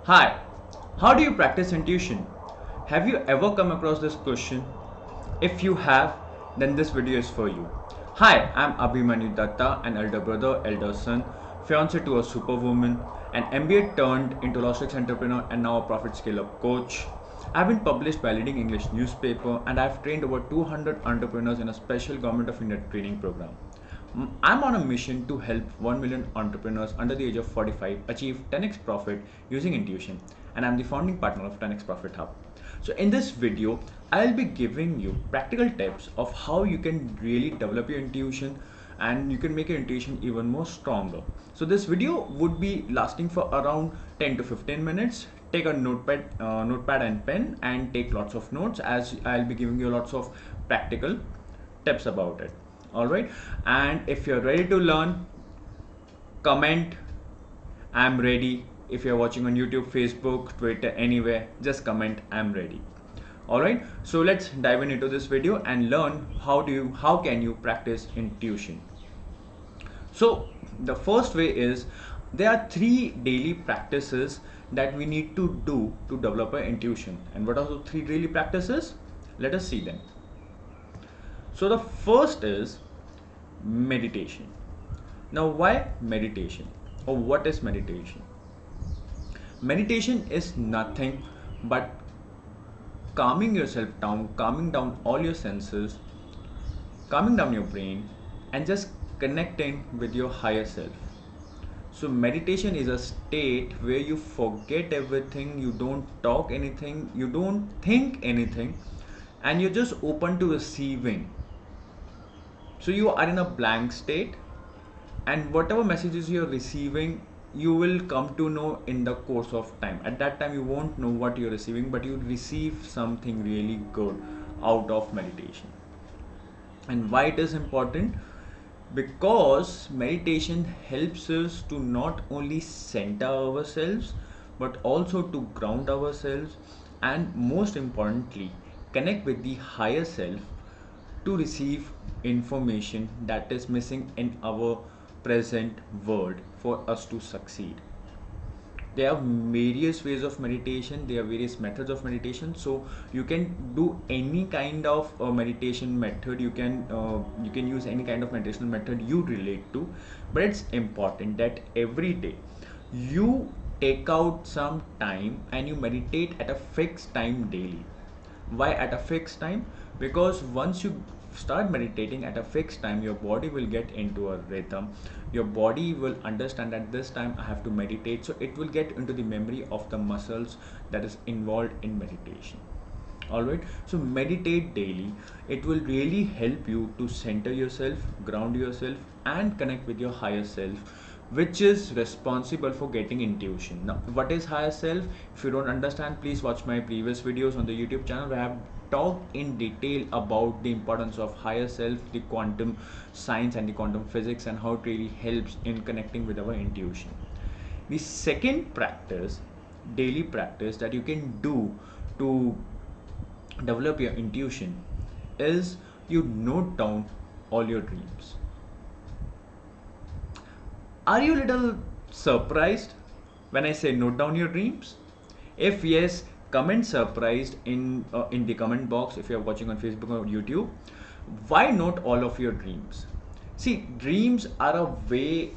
Hi, how do you practice intuition? Have you ever come across this question? If you have, then this video is for you. Hi, I'm Abhimanyu Datta, an elder brother, elder son, fiance to a superwoman, an MBA turned into logistics entrepreneur and now a profit scale-up coach. I've been published by a leading English newspaper and I've trained over 200 entrepreneurs in a special Government of India training program. I'm on a mission to help 1 million entrepreneurs under the age of 45 achieve 10x profit using intuition, and I'm the founding partner of 10x Profit Hub. So in this video, I'll be giving you practical tips of how you can really develop your intuition and you can make your intuition even more stronger. So this video would be lasting for around 10 to 15 minutes. Take a notepad and pen and take lots of notes, as I'll be giving you lots of practical tips about it. All right, and if you're ready to learn, comment I'm ready. If you're watching on YouTube, Facebook, Twitter, anywhere, just comment I'm ready. All right, so let's dive into this video and learn how can you practice intuition. So the first way is, there are 3 daily practices that we need to do to develop our intuition. And what are the 3 daily practices? Let us see them. So the first is meditation. Now, why meditation, or what is meditation? Meditation is nothing but calming yourself down, calming down all your senses, calming down your brain, and just connecting with your higher self. So meditation is a state where you forget everything, you don't talk anything, you don't think anything, and you're just open to receiving. So you are in a blank state, and whatever messages you're receiving, you will come to know in the course of time. At that time you won't know what you're receiving, but you receive something really good out of meditation. And why it is important? Because meditation helps us to not only center ourselves, but also to ground ourselves, and most importantly connect with the higher self to receive information that is missing in our present world for us to succeed. There are various ways of meditation, there are various methods of meditation, so you can do any kind of meditation method, you can use any kind of meditation method you relate to, but it's important that every day you take out some time and you meditate at a fixed time daily. Why at a fixed time? Because once you start meditating at a fixed time, your body will get into a rhythm, your body will understand that this time I have to meditate, so it will get into the memory of the muscles that is involved in meditation. All right, so meditate daily. It will really help you to center yourself, ground yourself, and connect with your higher self, which is responsible for getting intuition. Now, what is higher self? If you don't understand, please watch my previous videos on the YouTube channel where I have talked in detail about the importance of higher self, the quantum science and the quantum physics, and how it really helps in connecting with our intuition. The second practice, daily practice, that you can do to develop your intuition is you note down all your dreams. Are you a little surprised when I say note down your dreams? If yes, comment surprised in the comment box if you are watching on Facebook or YouTube. Why note all of your dreams? See, dreams are a way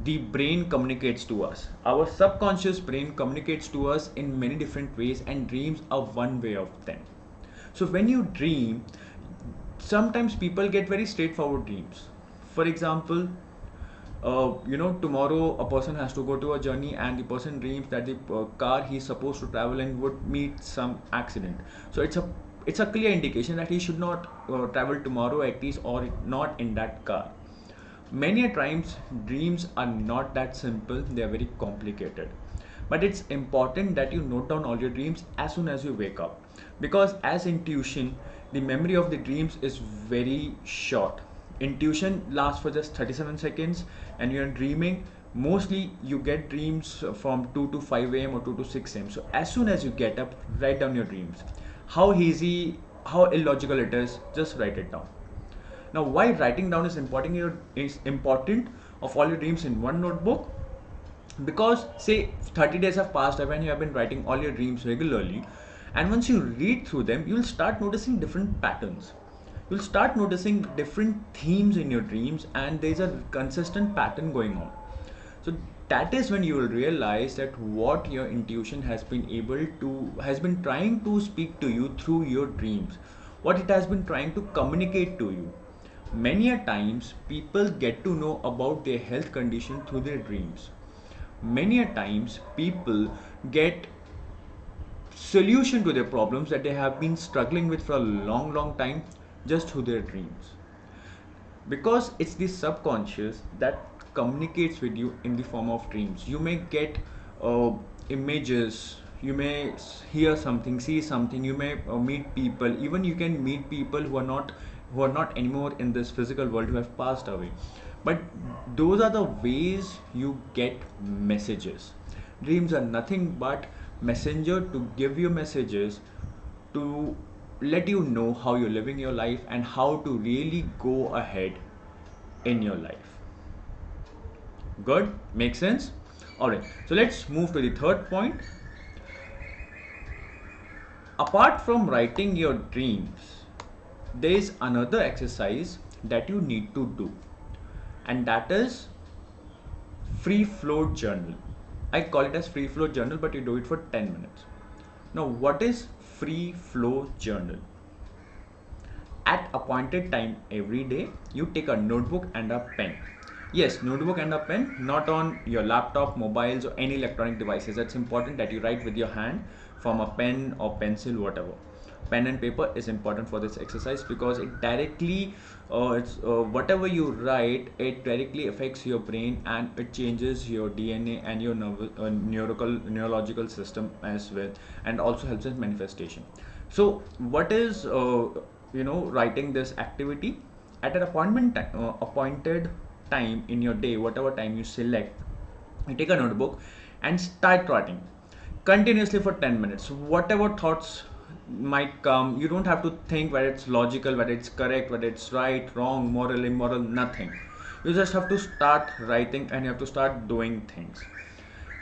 the brain communicates to us. Our subconscious brain communicates to us in many different ways, and dreams are one way of them. So when you dream, sometimes people get very straightforward dreams. For example, tomorrow a person has to go to a journey, and the person dreams that the car he's supposed to travel in would meet some accident. So it's a clear indication that he should not travel tomorrow, at least, or not in that car. Many a times dreams are not that simple, they are very complicated. But it's important that you note down all your dreams as soon as you wake up, because as intuition, the memory of the dreams is very short. Intuition lasts for just 37 seconds, and you're dreaming. Mostly you get dreams from 2 to 5 a.m. or 2 to 6 a.m. So as soon as you get up, write down your dreams. How easy, how illogical it is, just write it down. Now, why writing down is important of all your dreams in one notebook? Because say 30 days have passed when you have been writing all your dreams regularly, and once you read through them, you'll start noticing different patterns. You'll start noticing different themes in your dreams, and there's a consistent pattern going on. So that is when you will realize that what your intuition has been trying to speak to you through your dreams, what it has been trying to communicate to you. Many a times people get to know about their health condition through their dreams. Many a times people get solution to their problems that they have been struggling with for a long time just through their dreams, because it's the subconscious that communicates with you in the form of dreams. You may get uh, images, you may hear something, see something, you may meet people, even you can meet people who are not anymore in this physical world, who have passed away. But those are the ways you get messages. Dreams are nothing but messenger to give you messages, to let you know how you're living your life and how to really go ahead in your life. Good? Makes sense? Alright, so let's move to the third point. Apart from writing your dreams, there is another exercise that you need to do, and that is free flow journal. I call it as free flow journal, but you do it for 10 minutes. Now, what is free flow journal? At appointed time every day, you take a notebook and a pen. Yes, notebook and a pen, not on your laptop, mobiles, or any electronic devices. That's important that you write with your hand from a pen or pencil, whatever. Pen and paper is important for this exercise because it directly, whatever you write, it directly affects your brain and it changes your DNA and your neurological system as well, and also helps in manifestation. So, what is writing this activity? At an appointed time in your day, whatever time you select, you take a notebook and start writing continuously for 10 minutes. Whatever thoughts might come, you don't have to think whether it's logical, whether it's correct, whether it's right, wrong, moral, immoral, nothing. You just have to start writing and you have to start doing things.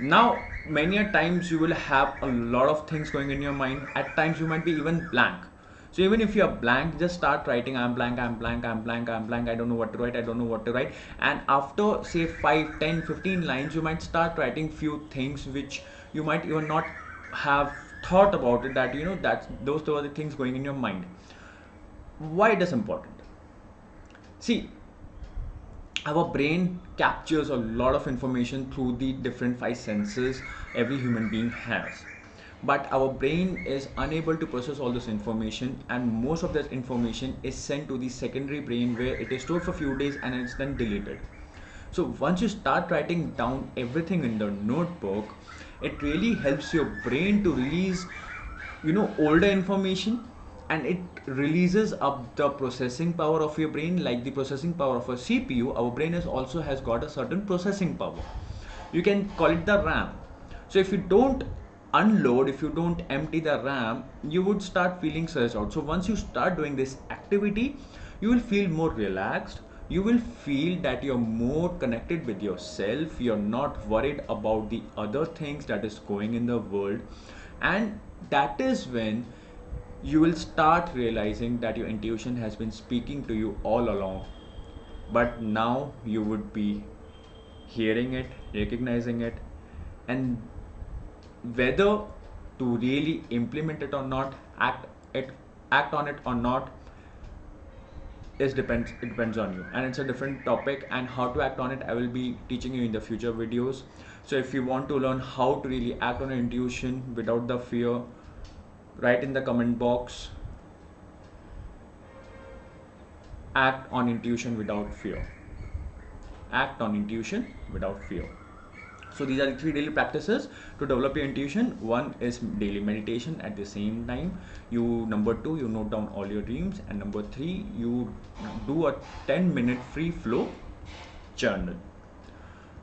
Now, many a times you will have a lot of things going in your mind. At times you might be even blank. So even if you are blank, just start writing, I'm blank, I'm blank, I'm blank, I'm blank, I don't know what to write, I don't know what to write. And after say 5, 10, 15 lines, you might start writing few things which you might even not have thought about it, that that those are the things going in your mind. Why it is important? See, our brain captures a lot of information through the different five senses every human being has, but our brain is unable to process all this information, and most of that information is sent to the secondary brain where it is stored for a few days and it's then deleted. So once you start writing down everything in the notebook, it really helps your brain to release older information, and it releases up the processing power of your brain. Like the processing power of a CPU, our brain also has got a certain processing power. You can call it the RAM. So if you don't unload, if you don't empty the RAM, you would start feeling stressed out. So once you start doing this activity, you will feel more relaxed. You will feel that you're more connected with yourself. You're not worried about the other things that is going in the world, and that is when you will start realizing that your intuition has been speaking to you all along, but now you would be hearing it, recognizing it, and whether to really implement it or not, it act on it or not, it depends on you, and it's a different topic. And how to act on it, I will be teaching you in the future videos. So if you want to learn how to really act on your intuition without the fear, write in the comment box, act on intuition without fear. Act on intuition without fear. So these are the 3 daily practices to develop your intuition. One is daily meditation. At the same time, number 2, you note down all your dreams, and number 3, you do a 10-minute free flow journal.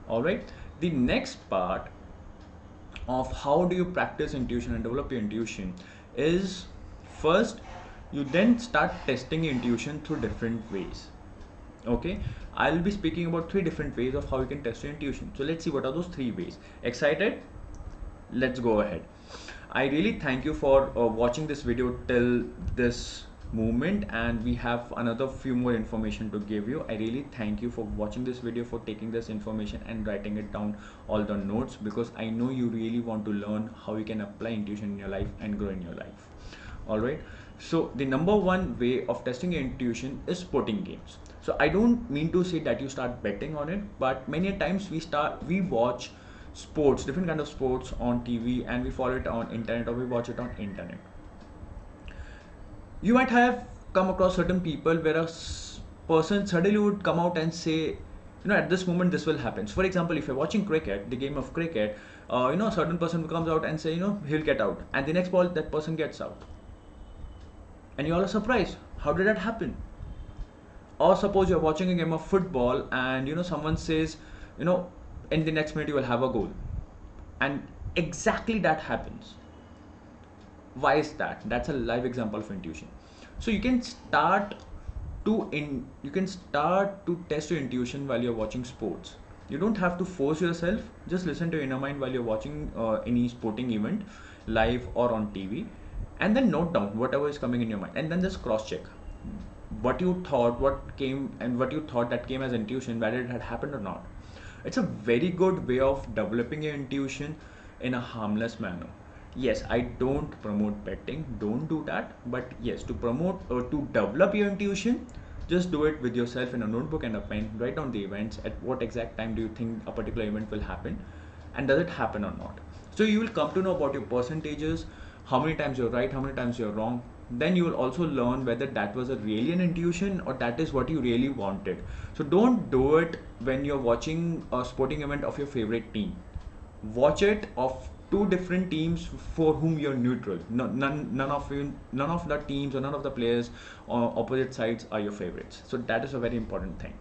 All right. The next part of how do you practice intuition and develop your intuition is, first, you then start testing your intuition through different ways. Okay, I'll be speaking about 3 different ways of how you can test your intuition. So let's see what are those 3 ways. Excited? Let's go ahead. I really thank you for watching this video till this moment, and we have another few more information to give you. I really thank you for watching this video, for taking this information and writing it down all the notes, because I know you really want to learn how you can apply intuition in your life and grow in your life. All right, so the number one way of testing your intuition is sporting games. So I don't mean to say that you start betting on it, but many times we watch sports, different kind of sports on TV, and we follow it on internet, or we watch it on internet. You might have come across certain people where person suddenly would come out and say, at this moment this will happen. So for example, if you're watching cricket, the game of cricket, a certain person comes out and say, he'll get out, and the next ball that person gets out, and you all are surprised, how did that happen? Or suppose you're watching a game of football, and someone says, in the next minute you will have a goal, and exactly that happens. Why is that? That's a live example of intuition. So you can start to test your intuition while you're watching sports. You don't have to force yourself. Just listen to your inner mind while you're watching any sporting event, live or on TV, and then note down whatever is coming in your mind, and then just cross check what you thought, what you thought that came as intuition, whether it had happened or not. It's a very good way of developing your intuition in a harmless manner. Yes, I don't promote betting, don't do that, but yes, to promote or to develop your intuition, just do it with yourself in a notebook and a pen. Write down the events, at what exact time do you think a particular event will happen, and does it happen or not. So you will come to know about your percentages, how many times you're right, how many times you're wrong. Then you will also learn whether that was a really an intuition, or that is what you really wanted. So don't do it when you're watching a sporting event of your favorite team. Watch it of two different teams for whom you're neutral. None of the teams or none of the players on opposite sides are your favorites. So that is a very important thing.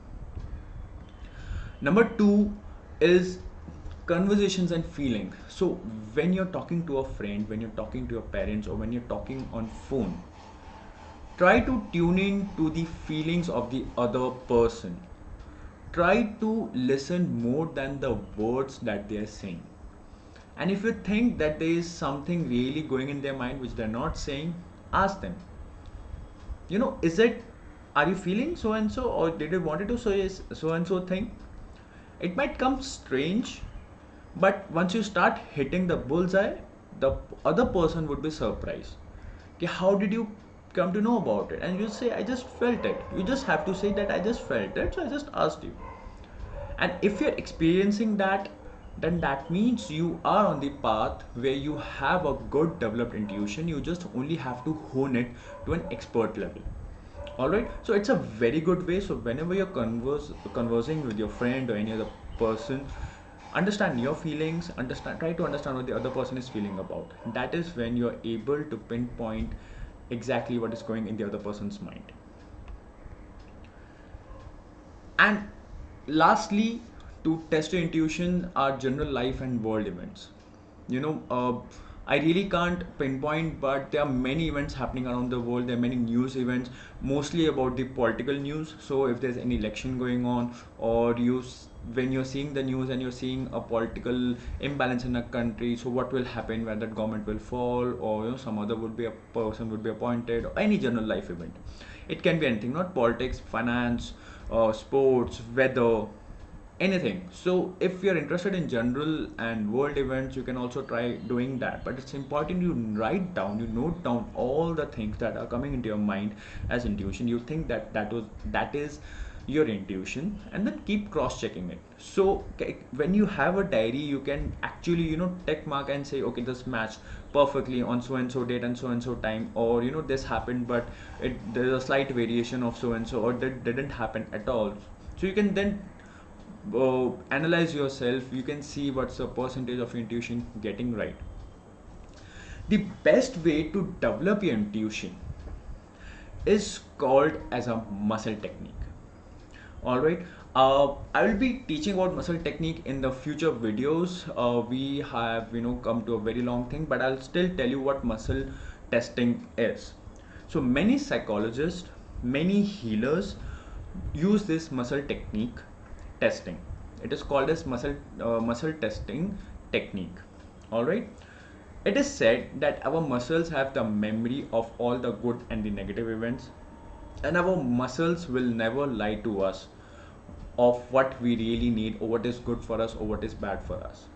Number two is conversations and feeling. So when you're talking to a friend, when you're talking to your parents, or when you're talking on phone, try to tune in to the feelings of the other person. Try to listen more than the words that they are saying. And if you think that there is something really going in their mind which they're not saying, ask them, is it, are you feeling so and so, or did you want to say so and so thing? It might come strange, but once you start hitting the bullseye, the other person would be surprised. Okay, how did you come to know about it? And you say, I just felt it. You just have to say that I just felt it, so I just asked you. And if you're experiencing that, then that means you are on the path where you have a good developed intuition. You just only have to hone it to an expert level. All right, so it's a very good way. So whenever you're conversing with your friend or any other person, understand your feelings, try to understand what the other person is feeling about. That is when you're able to pinpoint exactly what is going in the other person's mind. And lastly, to test your intuition are general life and world events. I really can't pinpoint, but there are many events happening around the world. There are many news events, mostly about the political news. So if there's any election going on, or when you're seeing the news and you're seeing a political imbalance in a country, so what will happen, whether that government will fall, or some other would be a person would be appointed, or any general life event. It can be anything, not politics, finance, sports, weather, anything. So if you're interested in general and world events, you can also try doing that, but it's important you note down all the things that are coming into your mind as intuition. You think that is your intuition, and then keep cross checking it. So when you have a diary, you can actually tick mark and say, okay, this matched perfectly on so and so date and so time, or this happened, but there's a slight variation of so and so, or that didn't happen at all. So you can then analyze yourself. You can see what's the percentage of intuition getting right. The best way to develop your intuition is called as a muscle technique. All right, I will be teaching about muscle technique in the future videos. We have come to a very long thing, but I'll still tell you what muscle testing is. So many psychologists, many healers use this muscle technique testing. It is called as muscle testing technique. All right. It is said that our muscles have the memory of all the good and the negative events, and our muscles will never lie to us of what we really need, or what is good for us, or what is bad for us.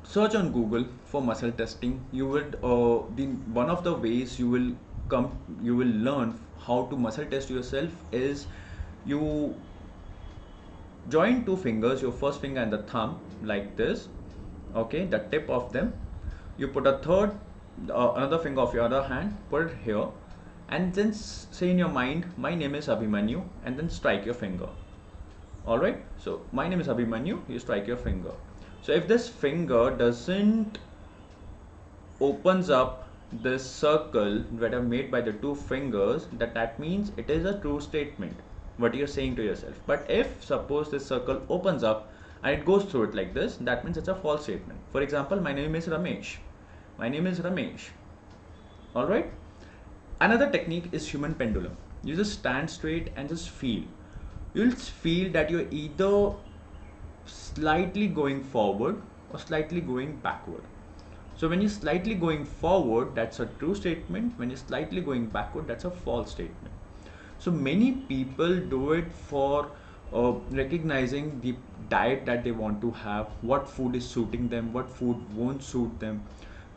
Search on Google for muscle testing. You would one of the ways you will learn how to muscle test yourself is you join two fingers, your first finger and the thumb, like this. Okay, the tip of them. You put a third, another finger of your other hand, put it here, and then say in your mind, my name is Abhimanyu, and then strike your finger. Alright, so my name is Abhimanyu, you strike your finger. So if this finger doesn't opens up this circle that are made by the two fingers, that means it is a true statement, what you're saying to yourself. But if suppose this circle opens up and it goes through it like this, that means it's a false statement. For example, my name is Ramesh. My name is Ramesh. Alright. Another technique is human pendulum. You just stand straight and just feel. You'll feel that you're either slightly going forward or slightly going backward. So when you're slightly going forward, that's a true statement. When you're slightly going backward, that's a false statement. So many people do it for recognizing the diet that they want to have, what food is suiting them, what food won't suit them.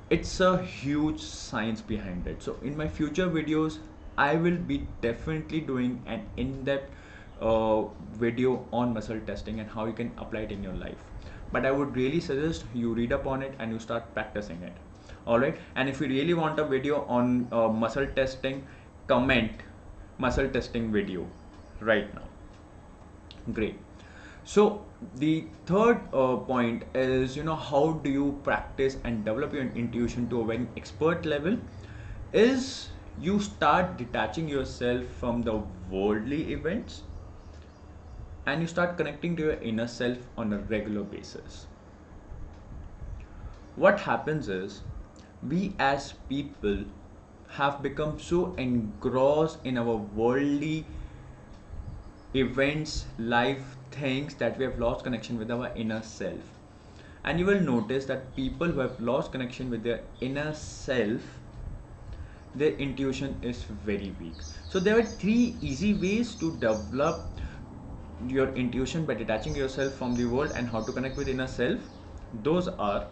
It's a huge science behind it. So in my future videos, I will be definitely doing an in-depth video on muscle testing and how you can apply it in your life. But I would really suggest you read up on it and you start practicing it. Alright, and if you really want a video on muscle testing, comment muscle testing video right now. Great. So the third point is, how do you practice and develop your intuition to a very expert level, is you start detaching yourself from the worldly events and you start connecting to your inner self on a regular basis. What happens is, we as people have become so engrossed in our worldly events, life, things, that we have lost connection with our inner self. And you will notice that people who have lost connection with their inner self, their intuition is very weak. So there are 3 easy ways to develop your intuition by detaching yourself from the world and how to connect with inner self. Those are: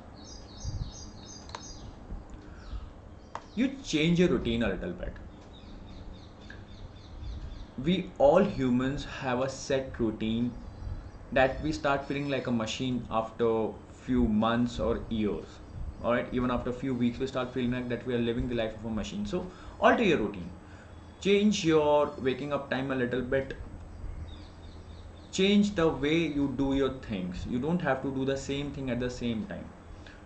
you change your routine a little bit. We all humans have a set routine that we start feeling like a machine after few months or years. Alright, even after a few weeks we start feeling like that we are living the life of a machine. So alter your routine. Change your waking up time a little bit. Change the way you do your things. You don't have to do the same thing at the same time.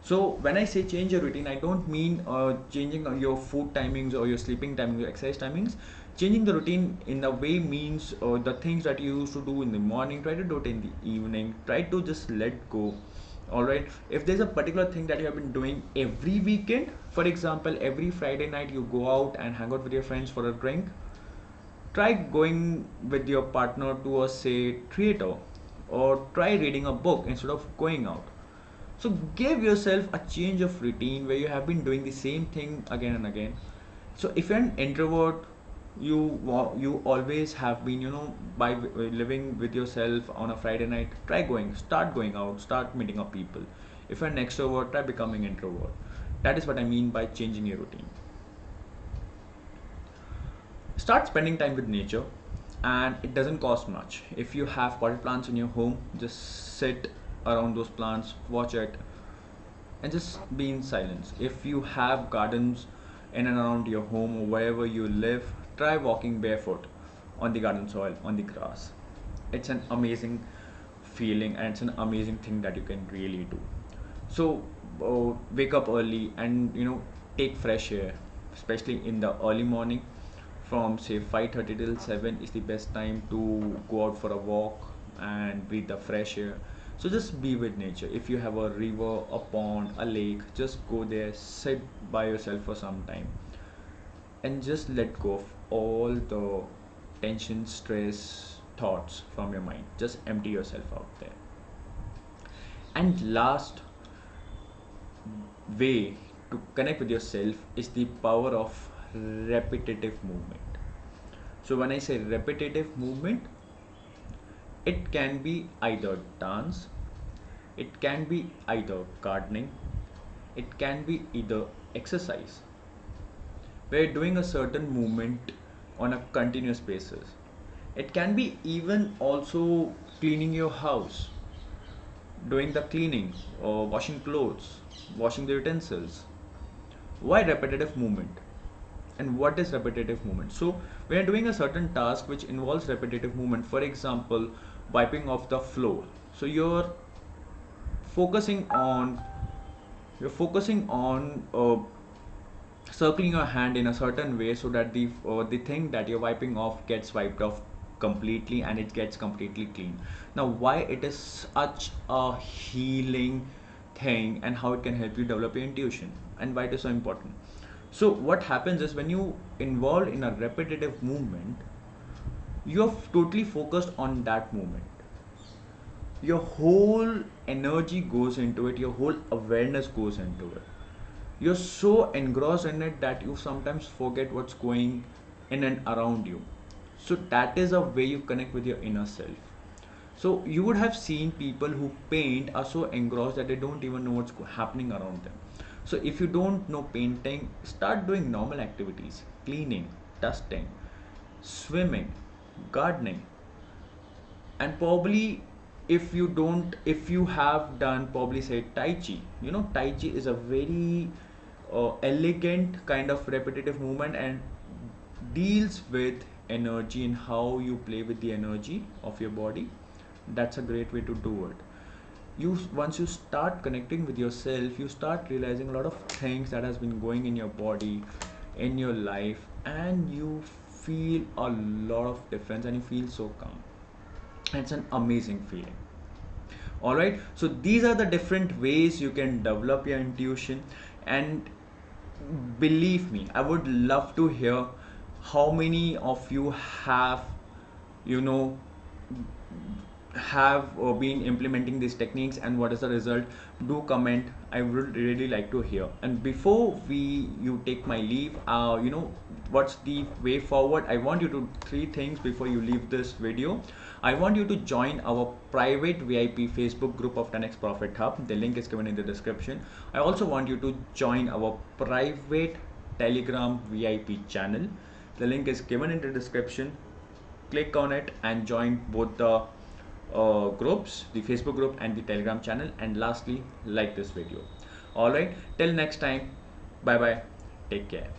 So when I say change your routine, I don't mean changing your food timings or your sleeping timings, your exercise timings. Changing the routine in a way means the things that you used to do in the morning, try to do it in the evening. Try to just let go. Alright, if there's a particular thing that you have been doing every weekend, for example, every Friday night you go out and hang out with your friends for a drink, try going with your partner to a, say, theater, or try reading a book instead of going out. So give yourself a change of routine where you have been doing the same thing again and again. So if you're an introvert, you always have been, by living with yourself on a Friday night, start going out, start meeting up people. If you're an extrovert, try becoming introvert. That is what I mean by changing your routine. Start spending time with nature, and it doesn't cost much. If you have potted plants in your home, just sit around those plants, watch it, and just be in silence. If you have gardens in and around your home or wherever you live, try walking barefoot on the garden soil, on the grass. It's an amazing feeling and it's an amazing thing that you can really do. So wake up early and take fresh air, especially in the early morning. From say 5:30 till 7 is the best time to go out for a walk and breathe the fresh air. So just be with nature. If you have a river, a pond, a lake, just go there, sit by yourself for some time and just let go of all the tension, stress, thoughts from your mind. Just empty yourself out there. And last way to connect with yourself is the power of repetitive movement. So when I say repetitive movement, it can be either dance, it can be either gardening, it can be either exercise. We're doing a certain movement on a continuous basis. It can be even also cleaning your house, doing the cleaning or washing clothes, washing the utensils. Why repetitive movement? And what is repetitive movement? So we are doing a certain task which involves repetitive movement. For example, wiping off the floor. So focusing on you're focusing on circling your hand in a certain way so that the thing that you're wiping off gets wiped off completely and it gets completely clean. Now, why it is such a healing thing and how it can help you develop your intuition and why it is so important. So what happens is when you involve in a repetitive movement, you're totally focused on that movement. Your whole energy goes into it, your whole awareness goes into it. You're so engrossed in it that you sometimes forget what's going in and around you. So that is a way you connect with your inner self. So you would have seen people who paint are so engrossed that they don't even know what's happening around them. So if you don't know painting, start doing normal activities: cleaning, dusting, swimming, gardening. And probably if you have done, probably say tai chi. You know, tai chi is a very elegant kind of repetitive movement and deals with energy and how you play with the energy of your body. That's a great way to do it. Once you start connecting with yourself, you start realizing a lot of things that has been going in your body, in your life, and you feel a lot of difference and you feel so calm. It's an amazing feeling. All right, so these are the different ways you can develop your intuition. And believe me, I would love to hear how many of you have, you know, been implementing these techniques and what is the result. Do comment, I would really like to hear. And before you take my leave, what's the way forward? I want you to three things before you leave this video. I want you to join our private VIP Facebook group of 10x Profit Hub. The link is given in the description. I also want you to join our private Telegram VIP channel. The link is given in the description. Click on it and join both the groups, the Facebook group and the Telegram channel. And lastly, like this video. All right, till next time, bye bye, take care.